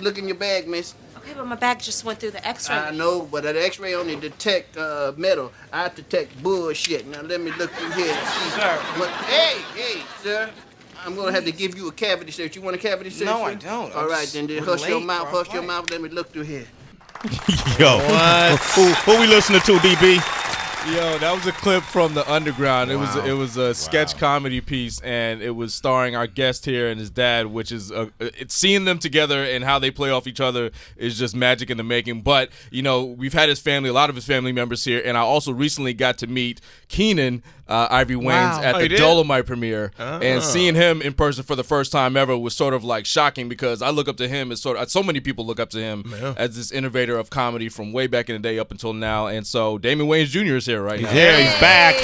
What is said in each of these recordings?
look in your bag, miss. Okay, but my bag just went through the X-ray. I know, but an X-ray only detect metal. I detect bullshit. Now let me look through here and see. Sir. Hey, sir. I'm gonna have to give you a cavity search. You want a cavity search? No, sir? I don't. All right, then hush your mouth. Hush your mouth. Let me look through here. Yo, who we listening to, DB? Yo, that was a clip from The Underground. Wow. It was a sketch comedy piece, and it was starring our guest here and his dad, which is it's seeing them together and how they play off each other is just magic in the making. But you know, we've had a lot of his family members here, and I also recently got to meet Keenan Ivory Wayans at the Dolemite premiere, and seeing him in person for the first time ever was sort of like shocking because I look up to him as so many people look up to him as this innovator of comedy from way back in the day up until now, and so Damon Wayans Jr. is here right now. Yeah, he's back.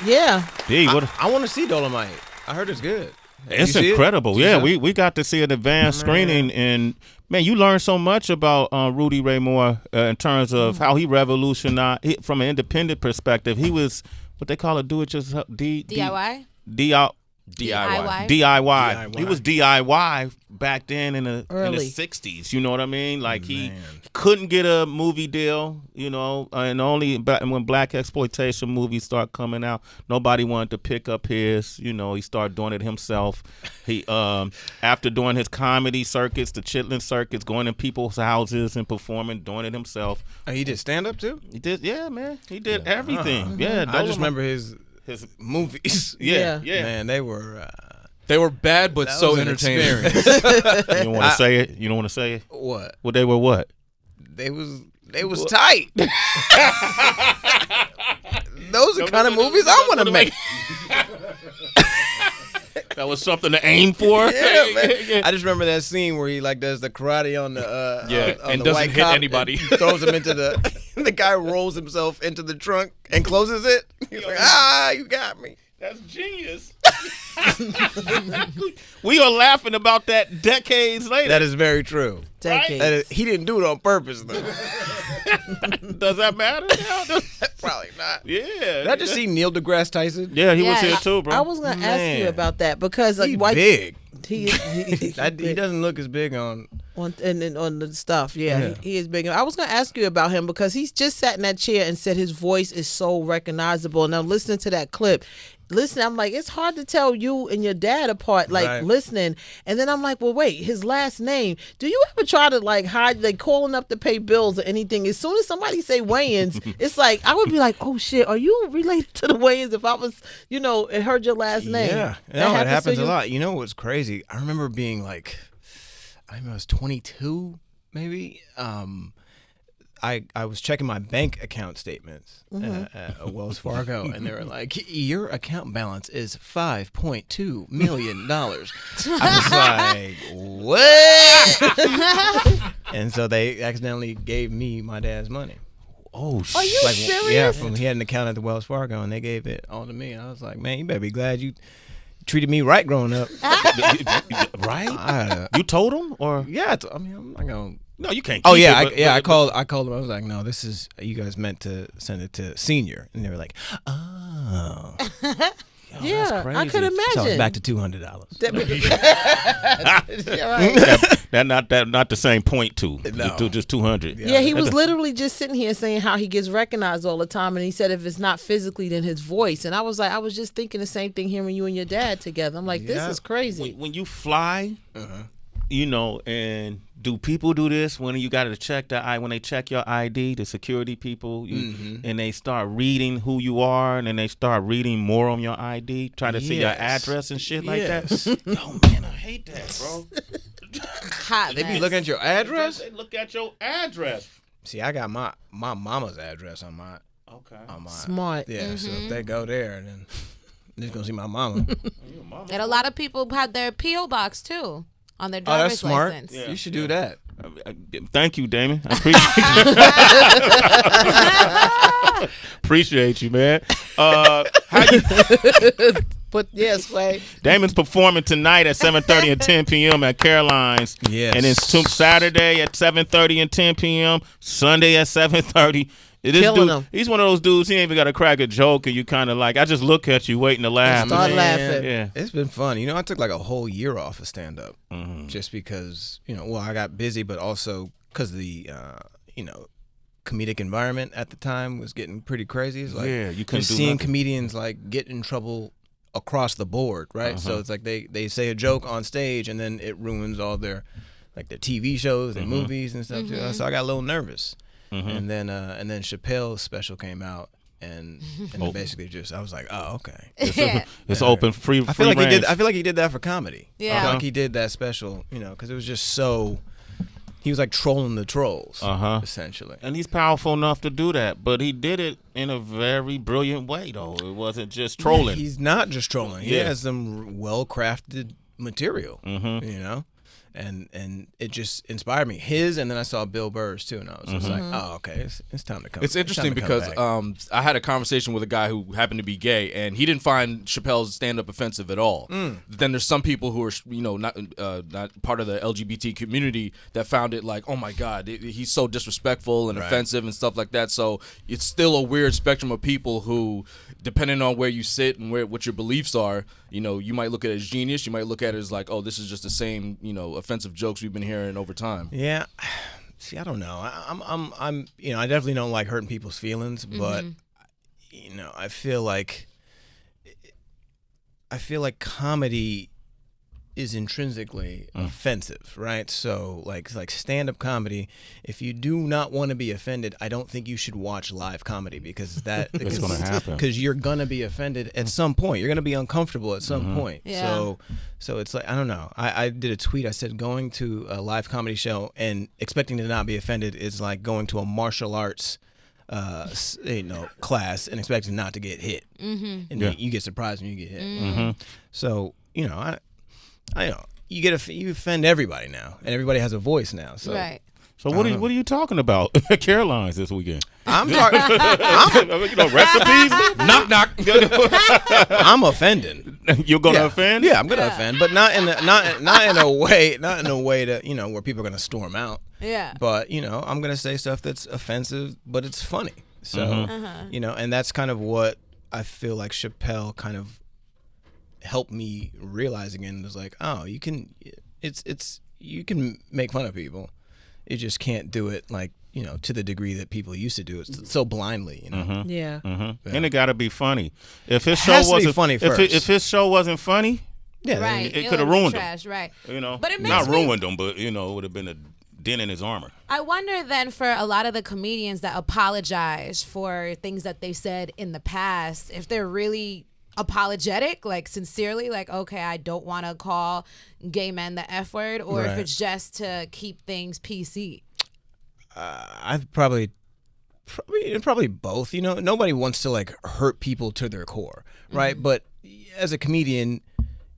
Yeah. D, I want to see Dolemite. I heard it's good. It's incredible. Yeah, we got to see an advanced screening, and man, you learn so much about Rudy Ray Moore in terms of how he revolutionized from an independent perspective. He was what they call a do-it-yourself DIY. DIY. He was DIY back then in the 60s. You know what I mean? Like he couldn't get a movie deal, you know, and only when black exploitation movies start coming out, nobody wanted to pick up his. You know, he started doing it himself. He after doing his comedy circuits, the Chitlin circuits, going in people's houses and performing, doing it himself. He did stand up too? He did, yeah, man. He did everything. Yeah, I just remember his movies. Yeah. Man, they were bad but so entertaining. You don't want to say it? You don't want to say it? What? Well, they were what? They was tight. Those are kind of movies I want to make. That was something to aim for. Yeah, man. I just remember that scene where he like does the karate on the on and the doesn't white hit cop anybody. Throws him into the guy rolls himself into the trunk and closes it. He's like, you got me. That's genius. We are laughing about that decades later. That is very true. Decades. He didn't do it on purpose though. Does that matter now? Probably not. Yeah. Did I just see Neil deGrasse Tyson? Yeah, he was here too, bro. I was going to ask you about that because he's big. He doesn't look as big on the stuff. Yeah. He is big. I was going to ask you about him because he's just sat in that chair and said his voice is so recognizable. And I'm listening to that clip. I'm like, it's hard to tell you and your dad apart, listening. And then I'm like, well, wait, his last name. Do you ever try to hide, calling up to pay bills or anything? As soon as somebody say Wayans, it's like, I would be like, oh shit, are you related to the Wayans if I was, and heard your last name? Yeah. No, it happens a lot. You know what's crazy? I remember being I was 22, maybe. I was checking my bank account statements at Wells Fargo, and they were like, your account balance is $5.2 million. I was like, what? And so they accidentally gave me my dad's money. Oh, shit. Are you serious? Yeah, he had an account at the Wells Fargo, and they gave it all to me. And I was like, man, you better be glad you treated me right growing up. Right? You told him? Or? Yeah, I'm not going to. No, you can't. I called them. I was like, no, this is, you guys meant to send it to senior, and they were like, oh. Yeah, I could imagine. So it's back to $200. Not the same point two. No. Just 200. Yeah, he was literally just sitting here saying how he gets recognized all the time, and he said if it's not physically, then his voice. And I was like, I was just thinking the same thing hearing you and your dad together. I'm like, this is crazy. When you fly, and do people do this when you got to check when they check your ID, the security people, and they start reading who you are, and then they start reading more on your ID, trying to see your address and shit like that? Oh man, I hate that, bro. They be looking at your address? They look at your address. See, I got my mama's address on my smart. Yeah, so if they go there, then they're gonna see my mama. And a lot of people have their P.O. box too on their driver's license. Yeah. You should do that. Thank you, Damon. I appreciate you, man. But yes, Sway. Damon's performing tonight at 7:30 and 10 p.m. at Caroline's. Yes. And then Saturday at 7:30 and 10 p.m. Sunday at 7:30. killing them. He's one of those dudes. He ain't even got to crack a joke, and you kind of like, I just look at you waiting to laugh. Start laughing. Yeah, it's been fun. I took like a whole year off of stand up, just because I got busy, but also because the comedic environment at the time was getting pretty crazy. It's like you couldn't do seeing nothing. comedians like get in trouble across the board, right? So it's like they say a joke on stage and then it ruins all their TV shows and movies and stuff too. So I got a little nervous. And then Chappelle's special came out, and then basically I was like, oh, okay, it's open free. I feel like range. I feel like he did that for comedy. Yeah. I feel like he did that special, because it was just so. He was like trolling the trolls, essentially. And he's powerful enough to do that, but he did it in a very brilliant way, though. It wasn't just trolling. He's not just trolling. He has some well-crafted material, And it just inspired me. And then I saw Bill Burr's too, and I was just like, oh, okay, it's time to come. It's interesting because I had a conversation with a guy who happened to be gay, and he didn't find Chappelle's stand-up offensive at all. Then there's some people who are, not part of the LGBT community that found it like, oh my God, he's so disrespectful and offensive and stuff like that. So it's still a weird spectrum of people who, depending on where you sit and what your beliefs are, you might look at it as genius. You might look at it as like, oh, this is just the same, offensive jokes we've been hearing over time. Yeah. See, I don't know. I'm I definitely don't like hurting people's feelings, but I feel like comedy is intrinsically offensive, right? So like stand-up comedy, if you do not want to be offended, I don't think you should watch live comedy because it's going to happen. Because you're going to be offended at some point. You're going to be uncomfortable at some point. Yeah. So it's like, I don't know. I did a tweet. I said going to a live comedy show and expecting to not be offended is like going to a martial arts class and expecting not to get hit. And you get surprised when you get hit. So, I know you offend everybody now, and everybody has a voice now. So, Right. So what are you talking about? Caroline's this weekend. I'm talking. Recipes. Knock knock. I'm offending. You're gonna offend? Yeah, I'm gonna offend, but not in a way to where people are gonna storm out. Yeah. But I'm gonna say stuff that's offensive, but it's funny. So and that's kind of what I feel like Chappelle kind of helped me realize again. It was like, oh, you can make fun of people. You just can't do it like to the degree that people used to do it so blindly. Yeah. And it got to be funny. If his show has to be wasn't funny first. if his show wasn't funny, Right. it could have ruined him. Trash, right. But it not makes me- ruined him, but it would have been a dent in his armor. I wonder then for a lot of the comedians that apologize for things that they said in the past, if they're really apologetic, like sincerely, like, okay, I don't want to call gay men the F word, or if it's just to keep things PC. I've probably both. Nobody wants to like hurt people to their core, right? But as a comedian,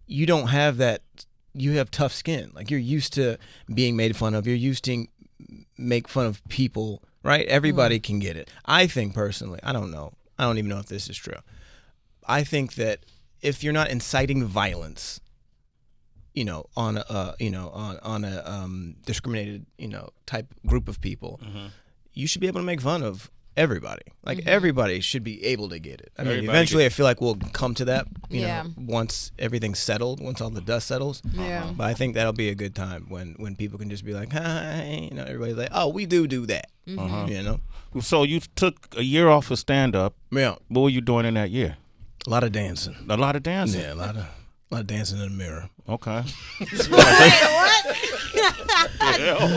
you don't have that. You have tough skin. Like you're used to being made fun of. You're used to make fun of people, right? Everybody can get it. I think personally, I don't know. I don't even know if this is true. I think that if you're not inciting violence, on a discriminated, type group of people, you should be able to make fun of everybody. Like everybody should be able to get it. I mean, eventually, I feel like we'll come to that. Once everything's settled, once all the dust settles. Yeah. But I think that'll be a good time when people can just be like, hi, everybody's like, oh, we do that. So you took a year off of stand up. Yeah. What were you doing in that year? A lot of dancing. A lot of dancing. Yeah, a lot of dancing in the mirror. Okay. Wait, what?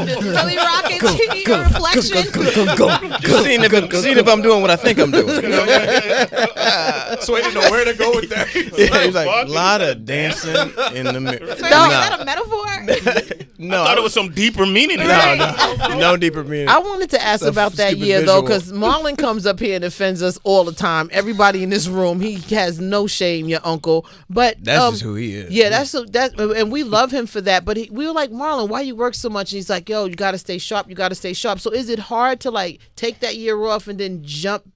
Just really rocking to your reflection. Just seeing if I'm doing what I think I'm doing. So I didn't know where to go with that. He's like, a lot of dancing in the mirror. Is that a metaphor? No, I thought it was some deeper meaning. No deeper meaning. I wanted to ask about that stupid year though, visual. because Marlon comes up here and offends us all the time. Everybody in this room, he has no shame, your uncle. But that's just who he is. Yeah, and we love him for that. But we were like, Marlon, why you work so much? And he's like, yo, you got to stay sharp. You got to stay sharp. So is it hard to like take that year off and then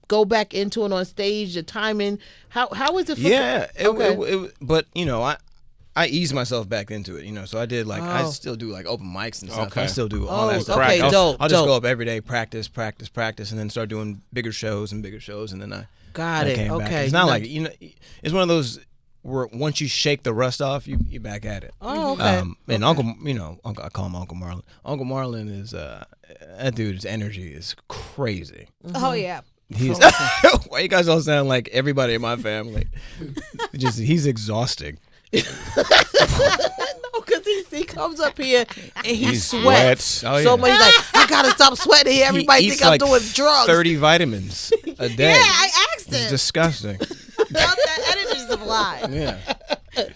go back into it on stage? The timing, how is it? For Yeah, okay. but I eased myself back into it, so I did I still do like open mics and stuff. I still do all that stuff. Okay, I'll just go up every day, practice, and then start doing bigger shows, and then I came back. It's not like it's one of those where once you shake the rust off, you back at it. Oh, okay. And Uncle, I call him Uncle Marlon. Uncle Marlon is that dude's energy is crazy. Oh yeah. He's why you guys all sound like everybody in my family? He's exhausting. No, because he comes up here and he sweats. Oh, yeah. So much. He's like, I gotta stop sweating here. Everybody think I'm doing drugs. 30 vitamins a day. Yeah, I asked him. It's disgusting. That energy supply. Yeah.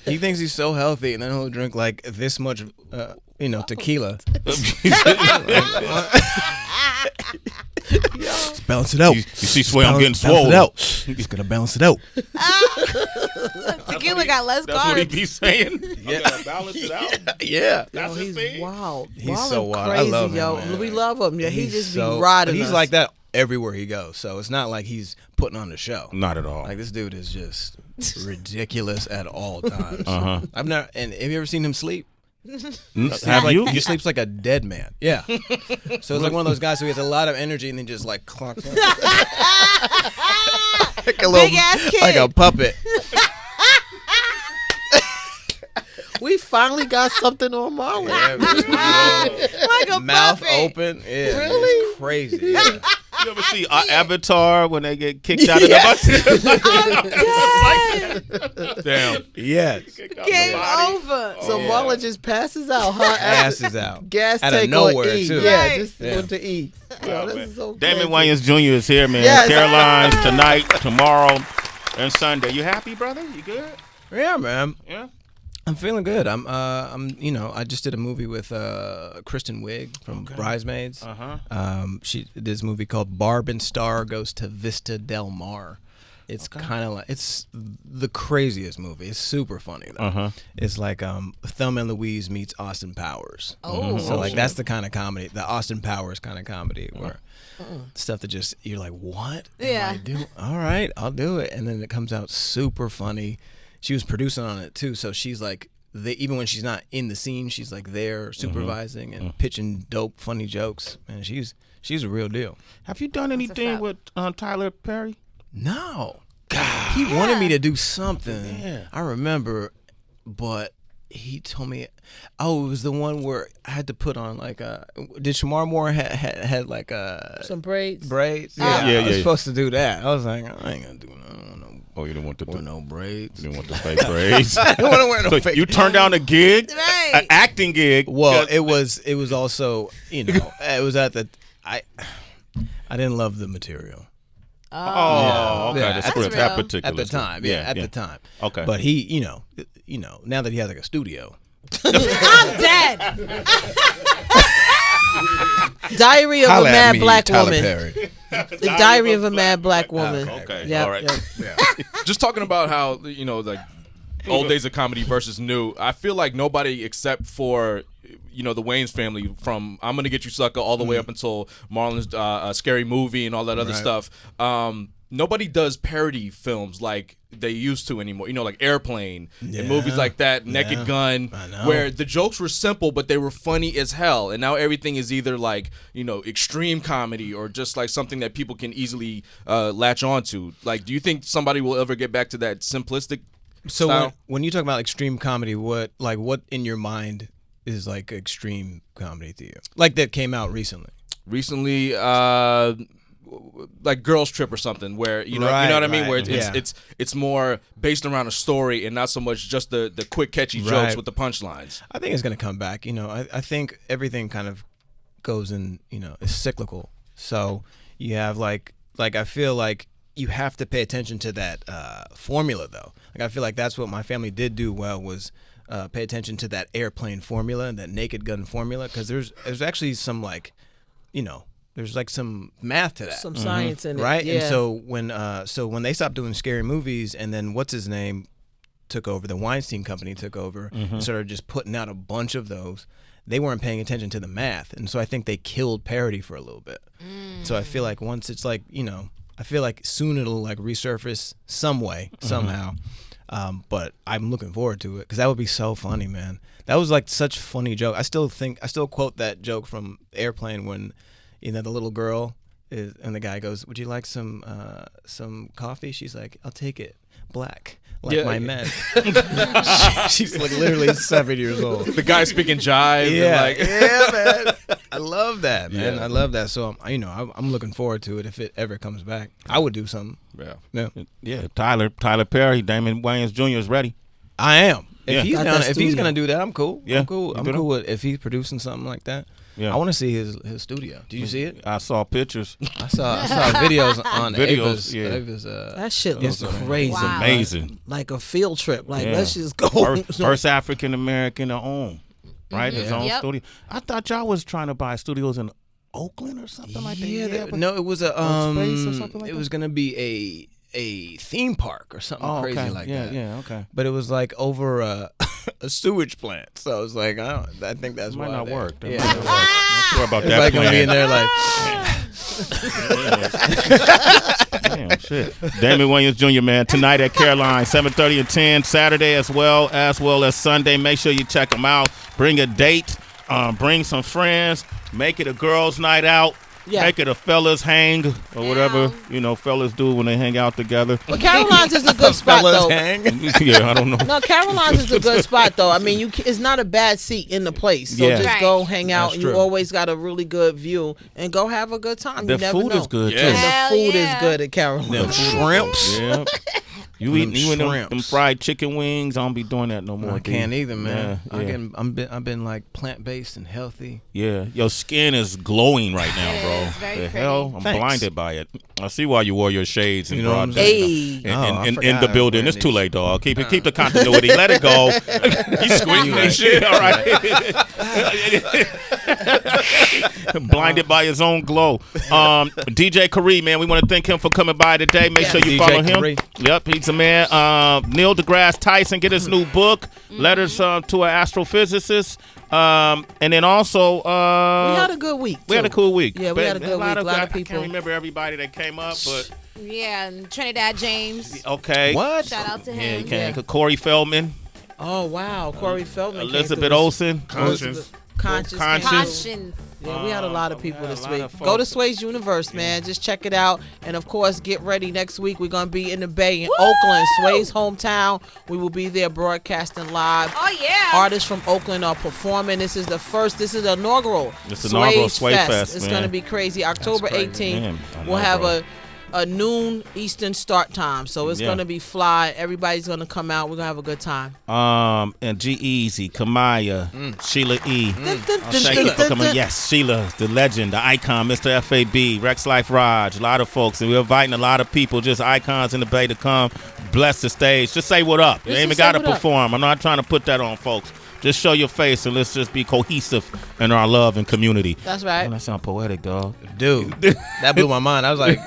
He thinks he's so healthy, and then he'll drink like this much, tequila. Just balance it out. You see, Sway, I'm getting swole. He's gonna balance it out. Tequila got less That's what he carbs. be saying. Yeah, I'm gonna balance it out. Yeah. That's his thing. Wild. He's so wild. Crazy, I love him, yo. man. We love him. Yeah, he just be so, riding He's us. like that everywhere he goes. So it's not like he's putting on the show. Not at all. Like this dude is just ridiculous at all times. I've never. And have you ever seen him sleep? Have you? He sleeps like a dead man. Yeah. So it's like one of those guys who has a lot of energy and then just like clocks out. Like a little, Big ass kid. like a puppet. We finally got something on Marlon. Like a Mouth puppet. open. Yeah, Really? it's crazy. Yeah. You ever see Avatar when they get kicked out of the bus? Damn. Yes. Game over. So Marlon just passes out, huh? Passes out. Gas Out of take nowhere, or eat. too. Yeah, Right. just went to eat. Yo, this is so Damon crazy. Wayans Jr. is here, man. Yes. Caroline's tonight, tomorrow, and Sunday. You happy, brother? You good? Yeah, man. Yeah. I'm feeling good. I just did a movie with Kristen Wiig from Bridesmaids. She did this movie called Barb and Star Goes to Vista Del Mar. It's kind of like, it's the craziest movie. It's super funny though. It's like Thelma and Louise meets Austin Powers. So like that's the kind of comedy, the Austin Powers kind of comedy where stuff that just you're like, what? Yeah. Am I do? All right, I'll do it, and then it comes out super funny. She was producing on it too, so she's like, even when she's not in the scene, she's like there supervising and pitching dope, funny jokes. Man, she's a real deal. Have you done anything with Tyler Perry? No, God, he wanted me to do something. Yeah. I remember, but he told me, it was the one where I had to put on like did Shamar Moore had like some braids? Braids? Yeah, I was supposed to do that. I was like, I ain't gonna do no. Oh, you didn't want to Or no braids. You didn't want the fake braids. I don't want to wear no So fake. you turned down a gig, Right. an acting gig. Well, it was also, it was at the I didn't love the material Oh, okay. Yeah. The That's script, real. that particular at the script. time. Yeah, at the time. Okay. But he, now that he has like a studio. I'm dead. Diary of a Holla at Mad me, Black Tyler Woman. Perry. The Diary of a Mad Black Woman. Okay. Yep, All right. yep. Just talking about how, like old days of comedy versus new. I feel like nobody except for the Wayans family, from I'm Gonna Get You Sucker all the way up until Marlon's Scary Movie and all that other stuff. Nobody does parody films like they used to anymore. Like Airplane and movies like that, Naked Gun, where the jokes were simple but they were funny as hell. And now everything is either like, extreme comedy or just like something that people can easily latch onto. Like, do you think somebody will ever get back to that simplistic style? When you talk about extreme comedy, what in your mind is like extreme comedy to you? Like that came out recently. Recently, like Girls Trip or something, where you know what I mean, where it's more based around a story and not so much just the quick catchy jokes with the punchlines. I think it's gonna come back. I think everything kind of goes in. Is cyclical. So you have like I feel like you have to pay attention to that formula though. Like I feel like that's what my family did do well was pay attention to that Airplane formula and that Naked Gun formula, because there's actually some like there's like some math to that, Some science in it, right? yeah. And so when they stopped doing scary movies, and then what's his name took over, the Weinstein Company took over, and started just putting out a bunch of those, they weren't paying attention to the math, and so I think they killed parody for a little bit. So I feel like once it's like I feel like soon it'll like resurface some way somehow. But I'm looking forward to it because that would be so funny, man. That was like such a funny joke. I still quote that joke from Airplane when, you know, the little girl is, and the guy goes, "Would you like some coffee?" She's like, "I'll take it black, like my men." She's like literally 7 years old. The guy speaking jive. Yeah, And like, yeah, man. I love that, man. Yeah. I love that. So, I'm looking forward to it if it ever comes back. I would do something. Yeah. Tyler Perry, Damon Wayans Jr. is ready. I am. Yeah. If he's gonna do that, I'm cool. Yeah. I'm cool. You I'm do cool with if he's producing something like that. Yeah. I want to see his studio. Did you see it? I saw pictures. I saw videos on Videos, Ava's, That shit looks Instagram. crazy. Wow. Amazing. Like a field trip. Like, Yeah. let's just go. First African American to own, right? His own Yep. studio. I thought y'all was trying to buy studios in Oakland or something like that. Yeah, but- no, it was a Space or something like it that? was gonna be a theme park or something Oh, crazy okay. like yeah, that. Yeah, okay. But it was like over a sewage plant, so I was like, I think that's Might why not they- work. That Yeah, might not work. Not sure about it's that like gonna be plan. in there like. Damn, shit. Damon Wayans Jr., man, tonight at Caroline, 7:30 and 10, Saturday as well as Sunday. Make sure you check them out. Bring a date, bring some friends, make it a girls' night out. Yeah. Make it a fellas hang or whatever, fellas do when they hang out together. But Caroline's is a good spot, Fellas though. hang. Yeah, I don't know. No, Caroline's is a good spot, though. I mean, it's not a bad seat in the place. So Yeah. just Right. go hang out. That's You true. always got a really good view. And go have a good time. The you never food know. is good, Yeah. too. And Hell the food yeah. is good at Caroline's. Them shrimps. Yeah. You Them eating them shrimps. fried chicken wings? I don't be doing that no more. I can't either, man. Yeah, I've been like plant based and healthy. yeah. Your skin is glowing right now, It bro. is very The pretty. hell? I'm Thanks. blinded by it. I see why you wore your shades and You know what I'm broad saying? Hey. Oh, I in forgot the I building. was It's too wearing late, dog. Keep the continuity. Let it go. You squeaking and shit. All right. Blinded by his own glow. DJ Karee, man, we want to thank him for coming by today. Make sure you DJ follow him. Karee. Yep, he's a man. Neil deGrasse Tyson, get his new book, Letters to an Astrophysicist. And then also, We had a good week. we had a too. cool week. Yeah, we But had a good week. A lot of I people. can't remember everybody that came up, but Yeah, and Trinidad James. okay. What? Shout out to Yeah, him. you can't. Corey Feldman, Oh, wow. Corey Feldman. came Elizabeth through. Olsen. Conscience. Conscience. Conscience. Yeah, we had a lot of people we had this a lot week. of Go to folks. Sway's Universe, man. Just check it out. And, of course, get ready. Next week, we're going to be in the Bay in Oakland, Sway's hometown. We will be there broadcasting live. Oh, yeah. Artists from Oakland are performing. This is the inaugural It's the inaugural Sway Fest. Fest, It's man. going to be crazy. October crazy. 18th, Man, I we'll know, have bro. a noon Eastern start time. So it's Yeah. going to be fly. Everybody's going to come out. We're going to have a good time. And G-Eazy, Kamaya, Sheila E. Thank you Sheila. for coming. Yes, Sheila, the legend, the icon, Mr. FAB, Rex Life Raj, a lot of folks. And we're inviting a lot of people, just icons in the Bay to come bless the stage. Just say what up. You Just ain't even say got to what up. perform. I'm not trying to put that on folks. Just show your face and let's just be cohesive in our love and community. That's right. Man, that sound poetic, dog. Dude, that blew my mind. I was like,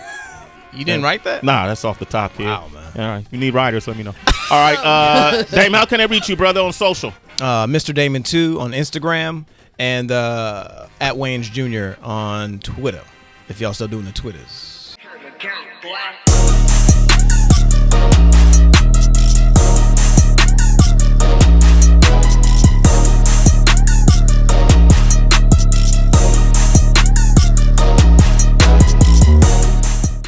you didn't write that? Nah, that's off the top here. Wow, man. All right. If you need writers, let me know. All right. Dame, how can I reach you, brother, on social? Mr. Damon 2 on Instagram and at Wayans Jr. on Twitter. If y'all still doing the Twitters. Boy.